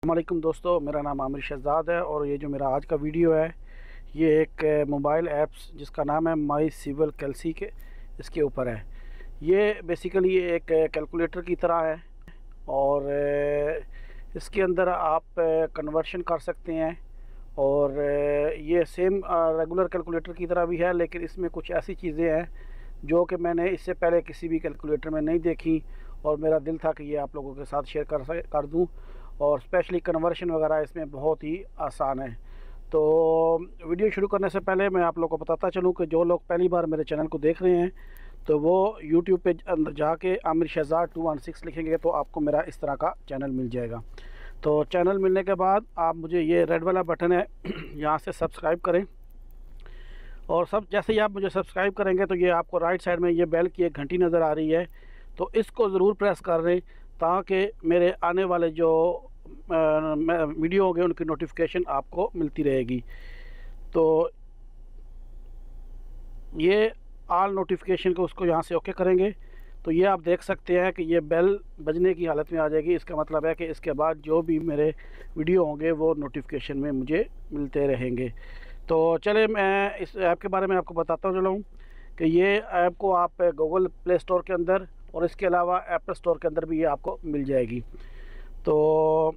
अस्सलामुअलैकुम दोस्तों, मेरा नाम आमिर शहजाद है और ये जो मेरा आज का वीडियो है ये एक मोबाइल ऐप्स जिसका नाम है माई सिविल कैल्सी के इसके ऊपर है। ये बेसिकली ये एक कैलकुलेटर की तरह है और इसके अंदर आप कन्वर्शन कर सकते हैं और ये सेम रेगुलर कैलकुलेटर की तरह भी है, लेकिन इसमें कुछ ऐसी चीज़ें हैं जो कि मैंने इससे पहले किसी भी कैलकुलेटर में नहीं देखी और मेरा दिल था कि ये आप लोगों के साथ शेयर कर दूं। और स्पेशली कन्वर्शन वगैरह इसमें बहुत ही आसान है। तो वीडियो शुरू करने से पहले मैं आप लोगों को बताता चलूं कि जो लोग पहली बार मेरे चैनल को देख रहे हैं तो वो यूट्यूब पे अंदर जाके आमिर शहजाद 216 लिखेंगे तो आपको मेरा इस तरह का चैनल मिल जाएगा। तो चैनल मिलने के बाद आप मुझे ये रेड वाला बटन है यहाँ से सब्सक्राइब करें और जैसे ही आप मुझे सब्सक्राइब करेंगे तो ये आपको राइट साइड में ये बेल की एक घंटी नज़र आ रही है, तो इसको ज़रूर प्रेस कर दें ताकि मेरे आने वाले जो वीडियो होंगे उनकी नोटिफिकेशन आपको मिलती रहेगी। तो ये ऑल नोटिफिकेशन को उसको यहाँ से ओके करेंगे तो ये आप देख सकते हैं कि ये बेल बजने की हालत में आ जाएगी। इसका मतलब है कि इसके बाद जो भी मेरे वीडियो होंगे वो नोटिफिकेशन में मुझे मिलते रहेंगे। तो चले मैं इस ऐप के बारे में आपको बताता चलूँ कि ये ऐप को आप गूगल प्ले स्टोर के अंदर और इसके अलावा एप्पल स्टोर के अंदर भी ये आपको मिल जाएगी। तो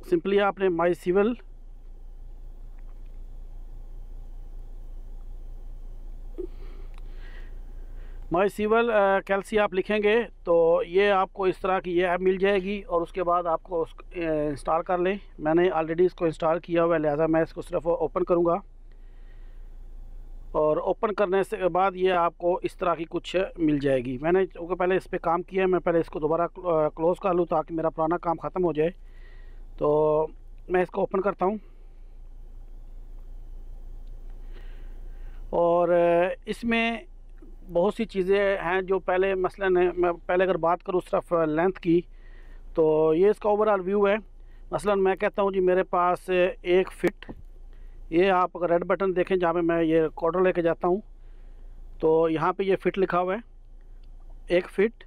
सिंपली आपने माई सिविल कैल्सी आप लिखेंगे तो ये आपको इस तरह की ये ऐप मिल जाएगी और उसके बाद आपको इंस्टॉल कर लें। मैंने ऑलरेडी इसको इंस्टॉल किया हुआ है, लिहाजा मैं इसको सिर्फ ओपन करूँगा और ओपन करने से बाद ये आपको इस तरह की कुछ मिल जाएगी। मैंने क्योंकि पहले इस पर काम किया है, मैं पहले इसको दोबारा क्लोज़ कर लूँ ताकि मेरा पुराना काम ख़त्म हो जाए। तो मैं इसको ओपन करता हूँ और इसमें बहुत सी चीज़ें हैं जो पहले मसलन मैं पहले अगर बात करूँ सिर्फ लेंथ की तो ये इसका ओवरऑल व्यू है। मसलन मैं कहता हूँ जी मेरे पास 1 फीट, ये आप अगर रेड बटन देखें जहाँ पे मैं ये रिकॉर्डर लेके जाता हूँ तो यहाँ पे ये फिट लिखा हुआ है 1 फीट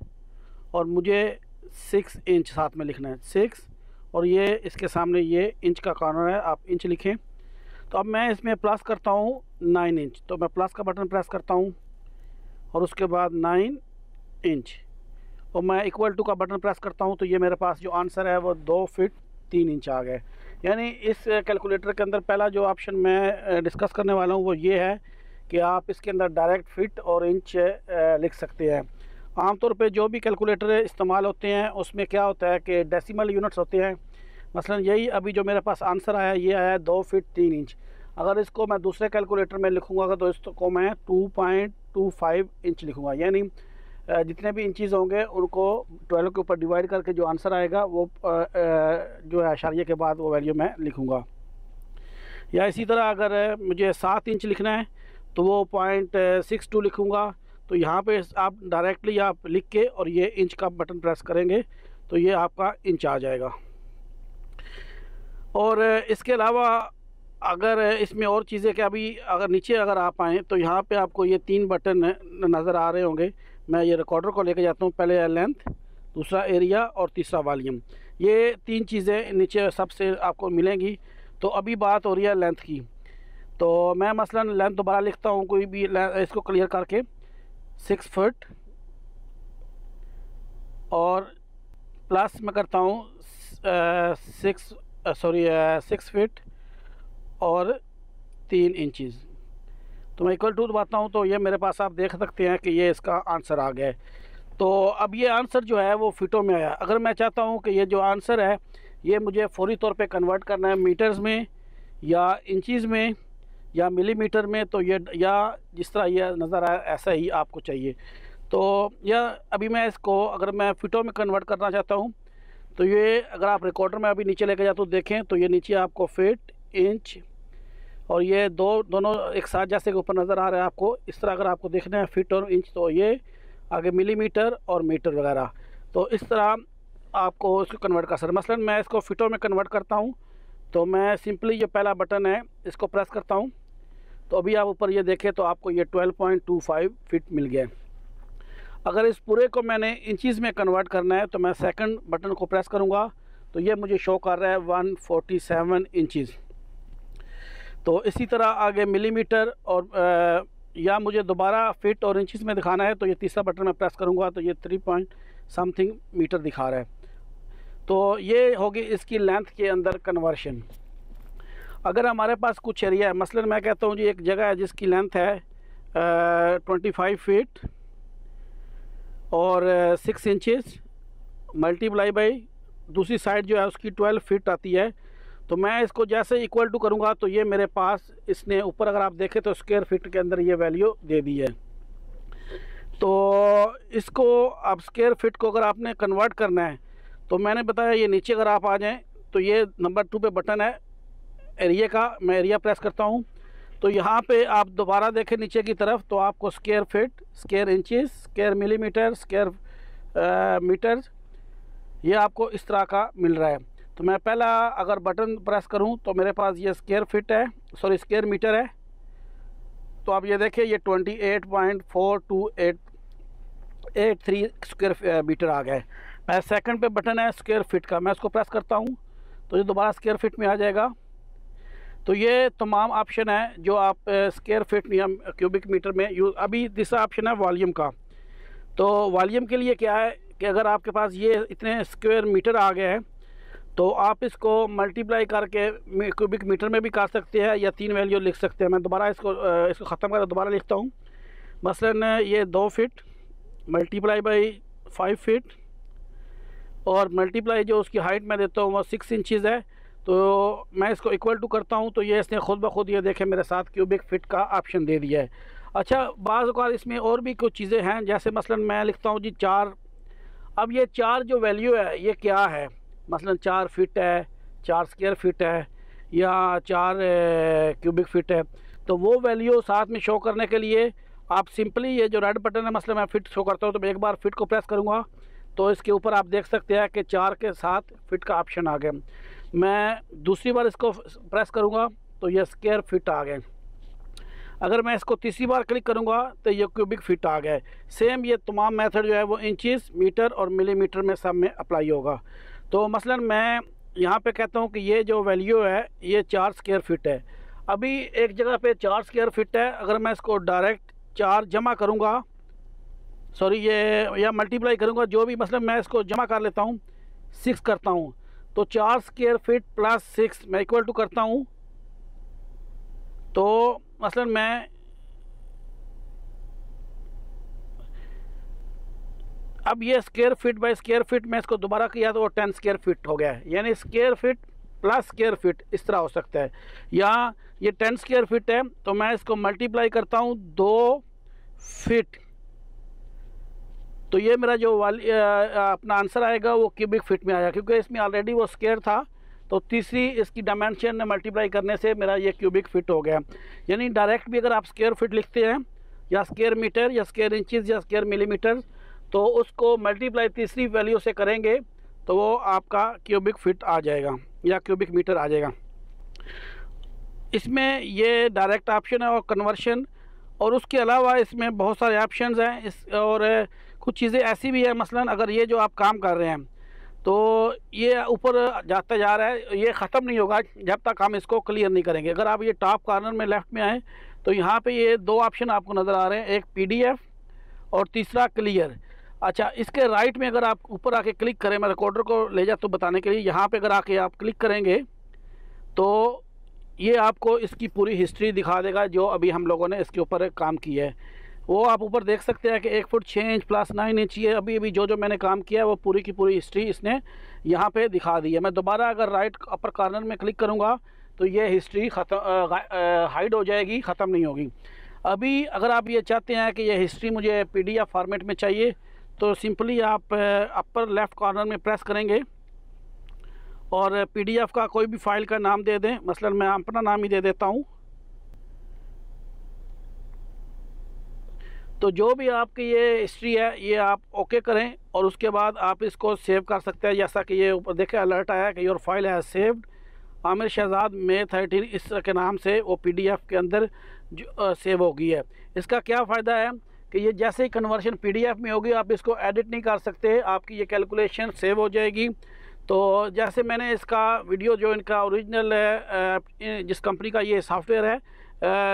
और मुझे 6 इंच साथ में लिखना है 6 और ये इसके सामने ये इंच का कॉर्नर है, आप इंच लिखें। तो अब मैं इसमें प्लस करता हूँ 9 इंच, तो मैं प्लस का बटन प्रेस करता हूँ और उसके बाद 9 इंच और मैं इक्वल टू का बटन प्रेस करता हूँ तो ये मेरे पास जो आंसर है वो 2 फीट 3 इंच आ गए। यानी इस कैलकुलेटर के अंदर पहला जो ऑप्शन मैं डिस्कस करने वाला हूँ वो ये है कि आप इसके अंदर डायरेक्ट फिट और इंच लिख सकते हैं। आमतौर पे जो भी कैलकुलेटर इस्तेमाल होते हैं उसमें क्या होता है कि डेसिमल यूनिट्स होते हैं। मसलन यही अभी जो मेरे पास आंसर आया ये आया 2 फीट 3 इंच। अगर इसको मैं दूसरे कैलकुलेटर में लिखूँगा तो इसको मैं 2.25 इंच लिखूँगा, यानी जितने भी इंचज़ होंगे उनको 12 के ऊपर डिवाइड करके जो आंसर आएगा वो जो है अशारिये के बाद वो वैल्यू मैं लिखूँगा। या इसी तरह अगर मुझे 7 इंच लिखना है तो वो 0.62 लिखूँगा। तो यहाँ पे आप डायरेक्टली आप लिख के और ये इंच का बटन प्रेस करेंगे तो ये आपका इंच आ जाएगा। और इसके अलावा अगर इसमें और चीज़ें कि अभी अगर नीचे अगर आप आएँ तो यहाँ पे आपको ये 3 बटन नज़र आ रहे होंगे। मैं ये रिकॉर्डर को लेके जाता हूँ, पहले लेंथ, दूसरा एरिया और तीसरा वॉल्यूम। ये 3 चीज़ें नीचे सबसे आपको मिलेंगी। तो अभी बात हो रही है लेंथ की, तो मैं मसलन लेंथ दोबारा लिखता हूँ कोई भी इसको क्लियर करके 6 फुट और प्लस मैं करता हूँ 6 फीट और 3 इंचज़। तो मैं इक्वल टू दबाता हूँ तो ये मेरे पास आप देख सकते हैं कि ये इसका आंसर आ गया है। तो अब ये आंसर जो है वो फिटों में आया। अगर मैं चाहता हूँ कि ये जो आंसर है ये मुझे फौरी तौर पे कन्वर्ट करना है मीटर्स में या इंचज़ में या मिलीमीटर में, तो ये या जिस तरह ये नज़र आया ऐसा ही आपको चाहिए। तो या अभी मैं इसको अगर मैं फिटों में कन्वर्ट करना चाहता हूँ तो ये अगर आप रिकॉर्डर में अभी नीचे लेके जाते हो देखें तो ये नीचे आपको फिट, इंच और ये दोनों एक साथ जैसे के ऊपर नज़र आ रहा है आपको। इस तरह अगर आपको देखना है फिट और इंच तो ये आगे मिलीमीटर और मीटर वगैरह, तो इस तरह आपको इसको कन्वर्ट कर सकते। मसलन मैं इसको फिटों में कन्वर्ट करता हूँ तो मैं सिंपली ये पहला बटन है इसको प्रेस करता हूँ तो अभी आप ऊपर ये देखें तो आपको ये 12.25 फीट मिल गया। अगर इस पूरे को मैंने इंचज़ में कन्वर्ट करना है तो मैं सेकंड बटन को प्रेस करूँगा तो ये मुझे शो कर रहा है 147 इंचज़। तो इसी तरह आगे मिलीमीटर और या मुझे दोबारा फिट और इंचज़ में दिखाना है तो ये तीसरा बटन मैं प्रेस करूँगा तो ये 3 पॉइंट समथिंग मीटर दिखा रहा है। तो ये होगी इसकी लेंथ के अंदर कन्वर्शन। अगर हमारे पास कुछ एरिया है, मसलन मैं कहता हूँ जी एक जगह है जिसकी लेंथ है 25 फीट और 6 इंचज़ मल्टीप्लाई बाई दूसरी साइड जो है उसकी 12 फीट आती है, तो मैं इसको जैसे इक्वल टू करूँगा तो ये मेरे पास इसने ऊपर अगर आप देखें तो स्क्वायर फीट के अंदर ये वैल्यू दे दी है। तो इसको अब स्क्वायर फीट को अगर आपने कन्वर्ट करना है तो मैंने बताया ये नीचे अगर आप आ जाएं तो ये नंबर 2 पे बटन है एरिया का, मैं एरिया प्रेस करता हूँ तो यहाँ पे आप दोबारा देखें नीचे की तरफ तो आपको square feet, square inches, square millimetre, square metre ये आपको इस तरह का मिल रहा है। तो मैं पहला अगर बटन प्रेस करूं तो मेरे पास ये स्क्वायर फीट है, सॉरी स्क्वायर मीटर है। तो आप ये देखिए ये 28.4283 स्क्वायर मीटर आ गया है। मैं सेकंड पे बटन है स्क्वायर फीट का, मैं इसको प्रेस करता हूं तो ये दोबारा स्क्वायर फीट में आ जाएगा। तो ये तमाम ऑप्शन है जो आप स्क्वायर फीट या क्यूबिक मीटर में यूज़। अभी तीसरा ऑप्शन है वॉल्यूम का। तो वॉल्यूम के लिए क्या है कि अगर आपके पास ये इतने स्क्वायर मीटर आ गए हैं तो आप इसको मल्टीप्लाई करके क्यूबिक मीटर में भी कर सकते हैं या 3 वैल्यू लिख सकते हैं। मैं दोबारा इसको ख़त्म कर दोबारा लिखता हूँ। मसलन ये 2 फीट मल्टीप्लाई बाई 5 फीट और मल्टीप्लाई जो उसकी हाइट मैं देता हूँ वो 6 इंचज़ है। तो मैं इसको इक्वल टू करता हूँ तो ये इसने खुद ब खुद ये देखें मेरे साथ क्यूबिक फिट का ऑप्शन दे दिया है। अच्छा, बाज़ औक़ात इसमें और भी कुछ चीज़ें हैं, जैसे मसलन मैं लिखता हूँ जी 4। अब ये 4 जो वैल्यू है ये क्या है, मसलन 4 फीट है, 4 स्क्वायर फीट है या 4 क्यूबिक फिट है। तो वो वैल्यू साथ में शो करने के लिए आप सिंपली ये जो रेड बटन है, मसलन मैं फिट शो करता हूँ तो मैं एक बार फिट को प्रेस करूँगा तो इसके ऊपर आप देख सकते हैं कि 4 के साथ फिट का ऑप्शन आ गया। मैं दूसरी बार इसको प्रेस करूँगा तो ये स्क्वायर फिट आ गए। अगर मैं इसको तीसरी बार क्लिक करूँगा तो ये क्यूबिक फिट आ गया। सेम ये तमाम मेथड जो है वो इंचज़, मीटर और मिलीमीटर में सब में अप्लाई होगा। तो मसलन मैं यहाँ पे कहता हूँ कि ये जो वैल्यू है ये 4 स्क्वायर फिट है। अभी एक जगह पे 4 स्क्वायर फिट है, अगर मैं इसको डायरेक्ट 4 जमा करूँगा, सॉरी ये या मल्टीप्लाई करूँगा, जो भी मसलन मैं इसको जमा कर लेता हूँ 6 करता हूँ तो 4 स्क्वायर फिट प्लस 6 मैं इक्वल टू करता हूँ। तो मसलन मैं अब ये square feet by square feet में इसको दोबारा किया तो वो 10 स्क्वायर फिट हो गया है, यानी square feet plus square feet इस तरह हो सकता है। या ये 10 स्क्वायर फिट है तो मैं इसको मल्टीप्लाई करता हूँ 2 फीट, तो ये मेरा जो अपना आंसर आएगा वो क्यूबिक फिट में आया, क्योंकि इसमें ऑलरेडी वो स्क्वायर था। तो तीसरी इसकी डायमेंशन मल्टीप्लाई करने से मेरा ये क्यूबिक फिट हो गया। यानी डायरेक्ट भी अगर आप स्क्वायर फिट लिखते हैं या स्क्वायर मीटर या स्क्वायर इंचज़ या स्क्वायर मिलीमीटर तो उसको मल्टीप्लाई तीसरी वैल्यू से करेंगे तो वो आपका क्यूबिक फिट आ जाएगा या क्यूबिक मीटर आ जाएगा। इसमें ये डायरेक्ट ऑप्शन है और कन्वर्शन, और उसके अलावा इसमें बहुत सारे ऑप्शंस हैं और कुछ चीज़ें ऐसी भी है, मसलन अगर ये जो आप काम कर रहे हैं तो ये ऊपर जाता जा रहा है, ये ख़त्म नहीं होगा जब तक हम इसको क्लियर नहीं करेंगे। अगर आप ये टॉप कॉर्नर में लेफ़्ट में आएँ तो यहाँ पे ये 2 ऑप्शन आपको नज़र आ रहे हैं, एक PDF और तीसरा क्लियर। अच्छा, इसके राइट में अगर आप ऊपर आके क्लिक करें, मैं रिकॉर्डर को ले जाता हूँ बताने के लिए, यहाँ पे अगर आके आप क्लिक करेंगे तो ये आपको इसकी पूरी हिस्ट्री दिखा देगा जो अभी हम लोगों ने इसके ऊपर काम किया है। वो आप ऊपर देख सकते हैं कि 1 फुट 6 इंच प्लस 9 इंच ये अभी जो मैंने काम किया है वो पूरी की पूरी हिस्ट्री इसने यहाँ पे दिखा दी है। मैं दोबारा अगर राइट अपर कॉर्नर में क्लिक करूँगा तो ये हिस्ट्री हाइड हो जाएगी, ख़त्म नहीं होगी। अभी अगर आप ये चाहते हैं कि ये हिस्ट्री मुझे PDF फॉर्मेट में चाहिए तो सिंपली आप अपर लेफ़्ट कॉर्नर में प्रेस करेंगे और PDF का कोई भी फाइल का नाम दे दें, मसलन मैं अपना नाम ही दे देता हूँ। तो जो भी आपकी ये हिस्ट्री है ये आप ओके करें और उसके बाद आप इसको सेव कर सकते हैं। जैसा कि ये ऊपर देखें अलर्ट आया कि योर फाइल है सेव्ड आमिर शहजाद May 13 इस के नाम से वो PDF के अंदर सेव होगी है। इसका क्या फ़ायदा है कि ये जैसे ही कन्वर्शन PDF में होगी आप इसको एडिट नहीं कर सकते, आपकी ये कैलकुलेशन सेव हो जाएगी। तो जैसे मैंने इसका वीडियो जो इनका ओरिजिनल है, जिस कंपनी का ये सॉफ्टवेयर है,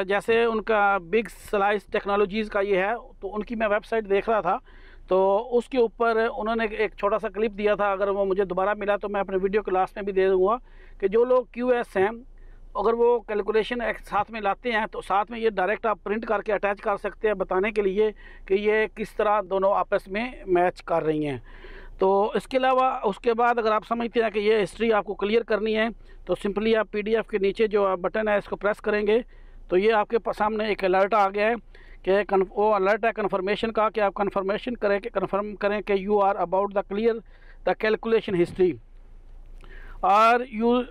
जैसे उनका बिग स्लाइस टेक्नोलॉजीज़ का ये है, तो उनकी मैं वेबसाइट देख रहा था, तो उसके ऊपर उन्होंने एक छोटा सा क्लिप दिया था। अगर वो मुझे दोबारा मिला तो मैं अपने वीडियो के लास्ट में भी दे दूँगा कि जो लोग QS हैं, अगर वो कैलकुलेशन एक साथ में लाते हैं तो साथ में ये डायरेक्ट आप प्रिंट करके अटैच कर सकते हैं, बताने के लिए कि ये किस तरह दोनों आपस में मैच कर रही हैं। तो इसके अलावा उसके बाद अगर आप समझते हैं कि ये हिस्ट्री आपको क्लियर करनी है, तो सिंपली आप PDF के नीचे जो बटन है इसको प्रेस करेंगे तो ये आपके सामने एक अलर्ट आ गया है कि वो अलर्ट है कन्फर्मेशन का, कि आप कन्फर्मेशन करें कि कन्फर्म करें कि you are about the clear the calculation history, are you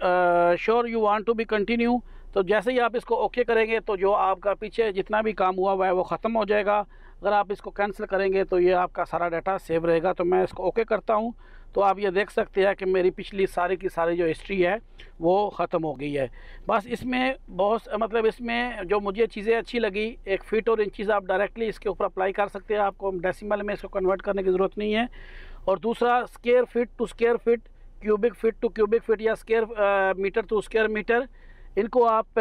sure you want to be continue. तो जैसे ही आप इसको ओके करेंगे तो जो आपका पीछे जितना भी काम हुआ है वो ख़त्म हो जाएगा। अगर आप इसको कैंसिल करेंगे तो ये आपका सारा डाटा सेव रहेगा। तो मैं इसको ओके करता हूँ, तो आप ये देख सकते हैं कि मेरी पिछली सारी की सारी जो हिस्ट्री है वो ख़त्म हो गई है। बस इसमें बहुत मतलब इसमें जो मुझे चीज़ें अच्छी लगी, एक फ़ीट और इंचज़ आप डायरेक्टली इसके ऊपर अप्लाई कर सकते हैं, आपको डेसिमल में इसको कन्वर्ट करने की ज़रूरत नहीं है। और दूसरा square feet to square feet, cubic feet to cubic feet या square metre to square metre, इनको आप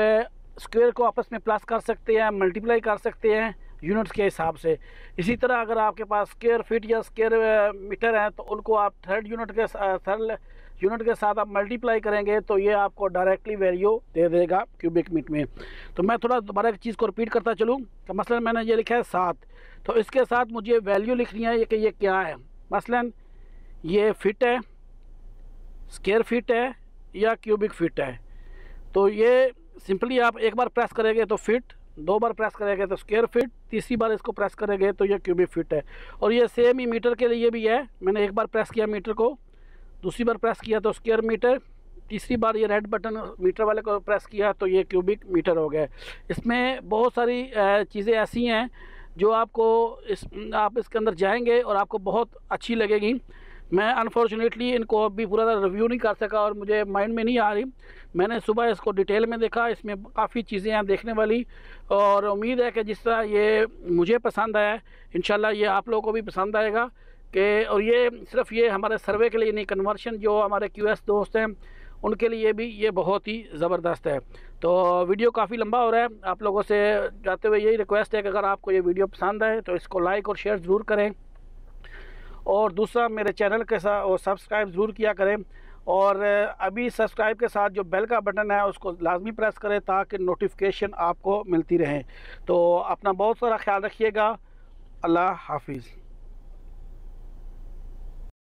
स्क्वायर को आपस में प्लस कर सकते हैं, मल्टीप्लाई कर सकते हैं यूनिट्स के हिसाब से। इसी तरह अगर आपके पास स्क्वायर फीट या स्क्वायर मीटर है तो उनको आप थर्ड यूनिट के साथ आप मल्टीप्लाई करेंगे तो ये आपको डायरेक्टली वैल्यू दे देगा क्यूबिक मीटर में। तो मैं थोड़ा दोबारा एक चीज़ को रिपीट करता चलूँ। तो मसलन मैंने ये लिखा है 7, तो इसके साथ मुझे वैल्यू लिखनी है कि ये क्या है। मसलन ये फिट है, स्क्वायर फीट है या क्यूबिक फीट है। तो ये सिंपली आप एक बार प्रेस करेंगे तो फिट, 2 बार प्रेस करेंगे तो स्क्वायर फीट, तीसरी बार इसको प्रेस करेंगे तो ये क्यूबिक फीट है। और ये सेम ही मीटर के लिए भी है। मैंने एक बार प्रेस किया मीटर को, दूसरी बार प्रेस किया तो स्क्वायर मीटर, तीसरी बार ये रेड बटन मीटर वाले को प्रेस किया तो ये क्यूबिक मीटर हो गया। इसमें बहुत सारी चीज़ें ऐसी हैं जो आपको आप इसके अंदर जाएंगे और आपको बहुत अच्छी लगेगी। मैं अनफॉर्चुनेटली इनको अभी पूरा रिव्यू नहीं कर सका और मुझे माइंड में नहीं आ रही। मैंने सुबह इसको डिटेल में देखा, इसमें काफ़ी चीज़ें हैं देखने वाली, और उम्मीद है कि जिस तरह ये मुझे पसंद आया इंशाल्लाह ये आप लोगों को भी पसंद आएगा। कि और ये सिर्फ ये हमारे सर्वे के लिए नहीं, कन्वर्शन जो हमारे QS दोस्त हैं उनके लिए भी ये बहुत ही ज़बरदस्त है। तो वीडियो काफ़ी लंबा हो रहा है, आप लोगों से जाते हुए यही रिक्वेस्ट है कि अगर आपको ये वीडियो पसंद आए तो इसको लाइक और शेयर ज़रूर करें, और दूसरा मेरे चैनल के साथ और सब्सक्राइब ज़रूर किया करें। और अभी सब्सक्राइब के साथ जो बेल का बटन है उसको लाजमी प्रेस करें ताकि नोटिफिकेशन आपको मिलती रहे। तो अपना बहुत सारा ख्याल रखिएगा। अल्लाह हाफिज़।